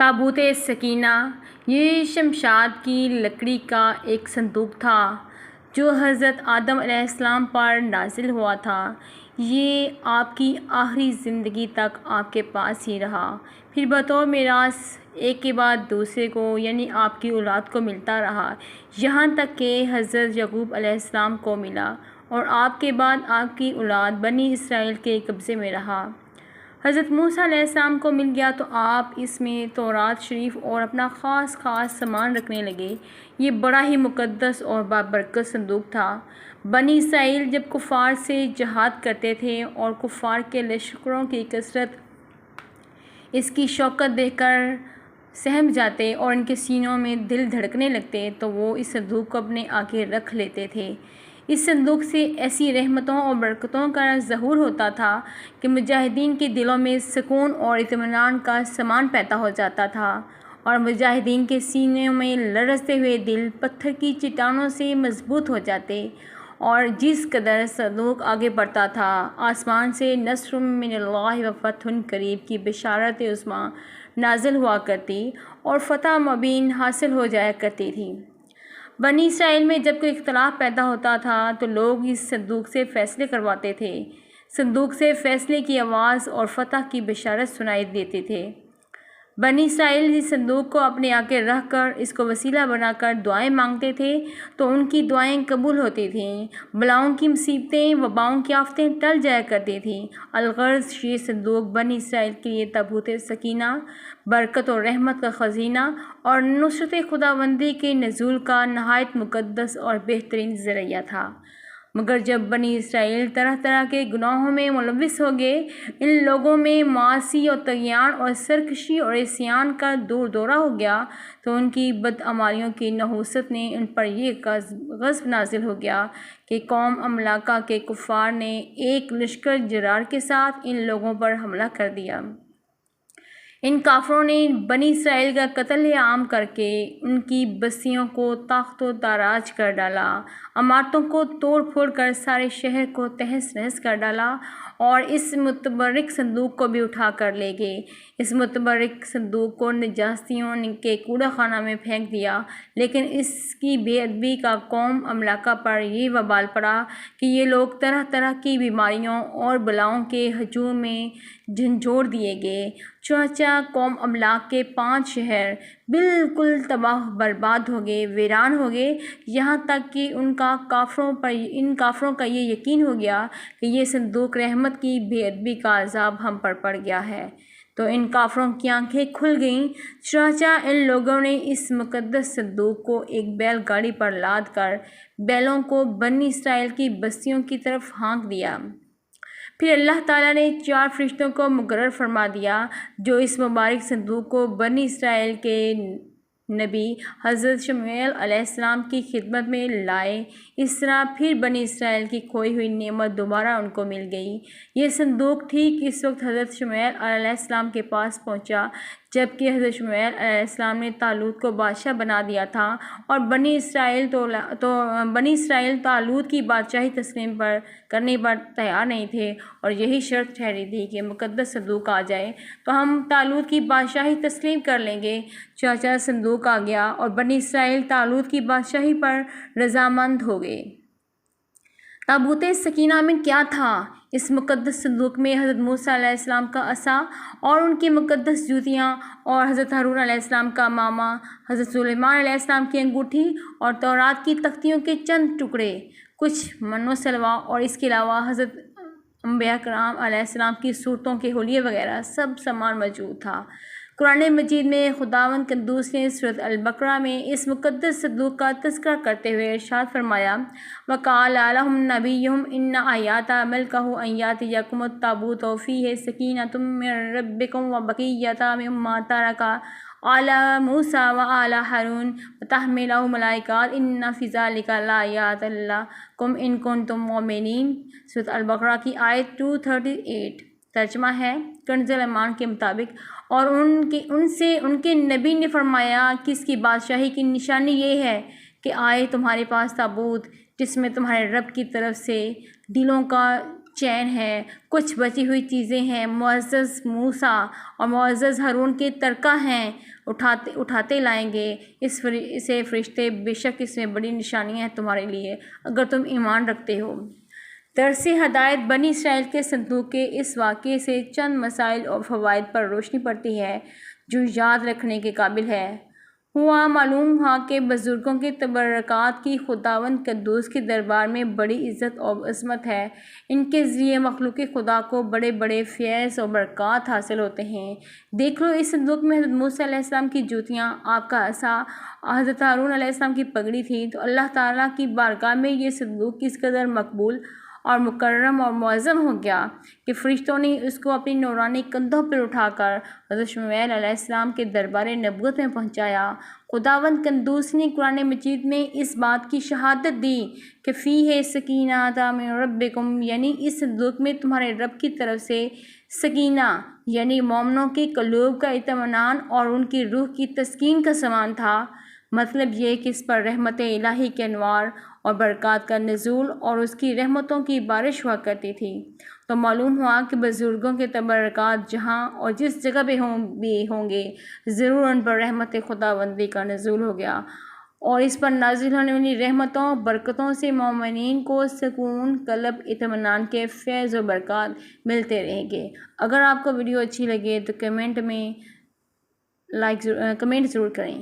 تابوت سکینہ یہ شمشاد کی لکڑی کا ایک صندوق تھا جو حضرت آدم علیہ السلام پر نازل ہوا تھا۔ یہ آپ کی آخری زندگی تک آپ کے پاس ہی رہا، پھر بطور میراث ایک کے بعد دوسرے کو یعنی آپ کی اولاد کو ملتا رہا، یہاں تک کہ حضرت یعقوب علیہ السلام کو ملا اور آپ کے بعد آپ کی اولاد بنی اسرائیل کے قبضے میں رہا۔ حضرت موسیٰ علیہ السلام کو مل گیا تو آپ اس میں تورات شریف اور اپنا خاص سامان رکھنے لگے۔ یہ بڑا ہی مقدس اور بابرکت صندوق تھا۔ بنی اسرائیل جب کفار سے جہاد کرتے تھے اور کفار کے لشکروں کی کثرت اس کی شوکت دیکھ کر سہم جاتے اور ان کے سینوں میں دل دھڑکنے لگتے تو وہ اس صندوق کو اپنے آگے رکھ لیتے تھے۔ اس صندوق سے ایسی رحمتوں اور برکتوں کا ظہور ہوتا تھا کہ مجاہدین کے دلوں میں سکون اور اطمینان کا سامان پیدا ہو جاتا تھا اور مجاہدین کے سینوں میں لرزتے ہوئے دل پتھر کی چٹانوں سے مضبوط ہو جاتے، اور جس قدر صندوق آگے بڑھتا تھا آسمان سے نصر من اللہ و فتح قریب کی بشارت عظمیٰ نازل ہوا کرتی اور فتح مبین حاصل ہو جایا کرتی تھی۔ بنی اسرائیل میں جب کوئی اختلاف پیدا ہوتا تھا تو لوگ اس صندوق سے فیصلے کرواتے تھے۔ صندوق سے فیصلے کی آواز اور فتح کی بشارت سنائی دیتے تھے۔ بنی اسرائیل اس صندوق کو اپنے آگے رکھ کر اس کو وسیلہ بنا کر دعائیں مانگتے تھے تو ان کی دعائیں قبول ہوتی تھیں، بلاؤں کی مصیبتیں وباؤں کی آفتیں ٹل جایا کرتی تھیں۔ الغرض یہ صندوق بنی اسرائیل کے لیے تابوت سکینہ، برکت و رحمت کا خزینہ اور نصرت خداوندی کے نزول کا نہایت مقدس اور بہترین ذریعہ تھا۔ مگر جب بنی اسرائیل طرح طرح کے گناہوں میں ملوث ہو گئے، ان لوگوں میں معاصی اور طغیان اور سرکشی اور عصیان کا دور دورہ ہو گیا تو ان کی بدعمالیوں کی نحوست نے ان پر یہ غضب نازل ہو گیا کہ قوم املاکہ کے کفار نے ایک لشکر جرار کے ساتھ ان لوگوں پر حملہ کر دیا۔ ان کافروں نے بنی اسرائیل کا قتل عام کر کے ان کی بستیوں کو تاخت و تاراج کر ڈالا، عمارتوں کو توڑ پھوڑ کر سارے شہر کو تہس نہس کر ڈالا اور اس متبرک صندوق کو بھی اٹھا کر لے گئے۔ اس متبرک صندوق کو نجاستیوں کے کوڑہ خانہ میں پھینک دیا، لیکن اس کی بے ادبی کا قوم املاکہ پر یہ وبال پڑا کہ یہ لوگ طرح طرح کی بیماریوں اور بلاؤں کے ہجوم میں جھنجھوڑ دیے گئے۔ چنانچہ قوم املاک کے 5 شہر بالکل تباہ برباد ہو گئے، ویران ہو گئے، یہاں تک کہ ان کافروں کا یہ یقین ہو گیا کہ یہ صندوق رحمت کی بے ادبی کا عذاب ہم پر پڑ گیا ہے۔ تو ان کافروں کی آنکھیں کھل گئیں، چنانچہ ان لوگوں نے اس مقدس صندوق کو ایک بیل گاڑی پر لاد کر بیلوں کو بنی اسرائیل کی بستیوں کی طرف ہانک دیا۔ پھر اللہ تعالیٰ نے 4 فرشتوں کو مقرر فرما دیا جو اس مبارک صندوق کو بنی اسرائیل کے نبی حضرت شمویل علیہ السلام کی خدمت میں لائے۔ اس طرح پھر بنی اسرائیل کی کھوئی ہوئی نعمت دوبارہ ان کو مل گئی۔ یہ صندوق ٹھیک اس وقت حضرت شمویل علیہ السلام کے پاس پہنچا جبکہ حضرت شمویل علیہ السلام نے طالوت کو بادشاہ بنا دیا تھا اور بنی اسرائیل طالوت کی بادشاہی تسلیم کرنے پر تیار نہیں تھے اور یہی شرط ٹھہری تھی کہ مقدس صندوق آ جائے تو ہم طالوت کی بادشاہی تسلیم کر لیں گے۔ چنانچہ صندوق آ گیا اور بنی اسرائیل طالوت کی بادشاہی پر رضامند ہو گئے۔ تابوت سکینہ میں کیا تھا؟ اس مقدس صندوق میں حضرت موسیٰ علیہ السلام کا عصا اور ان کی مقدس جوتیاں، اور حضرت ہارون علیہ السلام کا امامہ، حضرت سلیمان علیہ السلام کی انگوٹھی اور تورات کی تختیوں کے چند ٹکڑے، کچھ من و سلوہ، اور اس کے علاوہ حضرت انبیاء کرام علیہ السلام کی صورتوں کے حلیے وغیرہ سب سامان موجود تھا۔ قرآن مجید میں خداوند قدوس نے سورۃ البقرہ میں اس مقدس صندوق کا تذکرہ کرتے ہوئے ارشاد فرمایا، وَقَالَ لَهُمْ نَبِيُّهُمْ إِنَّ آیَاتَ مُلْکِهُ أَن یَأْتِیَکُمُ التَّابُوتُ فِیہِ سَکِینَةٌ مِّن رَبِّکُمْ وَبَقِیَّةٌ مِّمَّا تَرَکَ آلُ مُوسَىٰ وَآلُ ہارون وَتَحْمِلُهُ الْمَلَائِکَةُ إِنَّ فِی ذَلِکَ لَآیَاتٍ لَکُمْ إِن کُنتُم مُؤْمِنِینَ۔ سورۃ البقرہ کی آیت 238 ترجمہ ہے کنز ایمان کے مطابق، اور ان کے نبی نے فرمایا کہ اس کی بادشاہی کی نشانی یہ ہے کہ آئے تمہارے پاس تابوت جس میں تمہارے رب کی طرف سے دلوں کا چین ہے، کچھ بچی ہوئی چیزیں ہیں، معزز موسیٰ اور معزز ہارون کے ترکہ ہیں، اٹھاتے لائیں گے اسے فرشتے، بے شک اس میں بڑی نشانیاں ہیں تمہارے لیے اگر تم ایمان رکھتے ہو۔ درس ہدایت بنی اسرائیل کے صندوق کے اس واقعے سے چند مسائل اور فوائد پر روشنی پڑتی ہے جو یاد رکھنے کے قابل ہے۔ معلوم ہوا کہ بزرگوں کے تبرکات کی خداوند قدوس کے دربار میں بڑی عزت اور عظمت ہے۔ ان کے ذریعے مخلوق خدا کو بڑے بڑے فیض اور برکات حاصل ہوتے ہیں۔ دیکھ لو، اس صندوق میں حضرت موسیٰ علیہ السلام کی جوتیاں، آپ کا عصا اور حضرت ہارون علیہ السلام کی پگڑی تھی، تو اللہ تعالیٰ کی بارگاہ میں یہ صندوق کس قدر مقبول اور مکرم اور معظم ہو گیا کہ فرشتوں نے اس کو اپنی نورانی کندھوں پر اٹھا کر حضرت شمویل علیہ السلام کے دربار نبوت میں پہنچایا۔ خداوند قدوس نے قرآن مجید میں اس بات کی شہادت دی کہ فیہ سکینۃ من ربکم، یعنی اس صندوق میں تمہارے رب کی طرف سے سکینہ یعنی مومنوں کے قلوب کا اطمینان اور ان کی روح کی تسکین کا سامان تھا۔ مطلب یہ کہ اس پر رحمت الہی کے انوار اور برکات کا نزول اور اس کی رحمتوں کی بارش ہوا کرتی تھی۔ تو معلوم ہوا کہ بزرگوں کے تبرکات جہاں اور جس جگہ بھی ہوں گے، ضرور ان پر رحمت خداوندی کا نزول ہو گیا، اور اس پر نازل ہونے والی رحمتوں برکتوں سے مومنین کو سکون قلب، اطمینان کے فیض و برکات ملتے رہیں گے۔ اگر آپ کو ویڈیو اچھی لگے تو کمنٹ ضرور کریں۔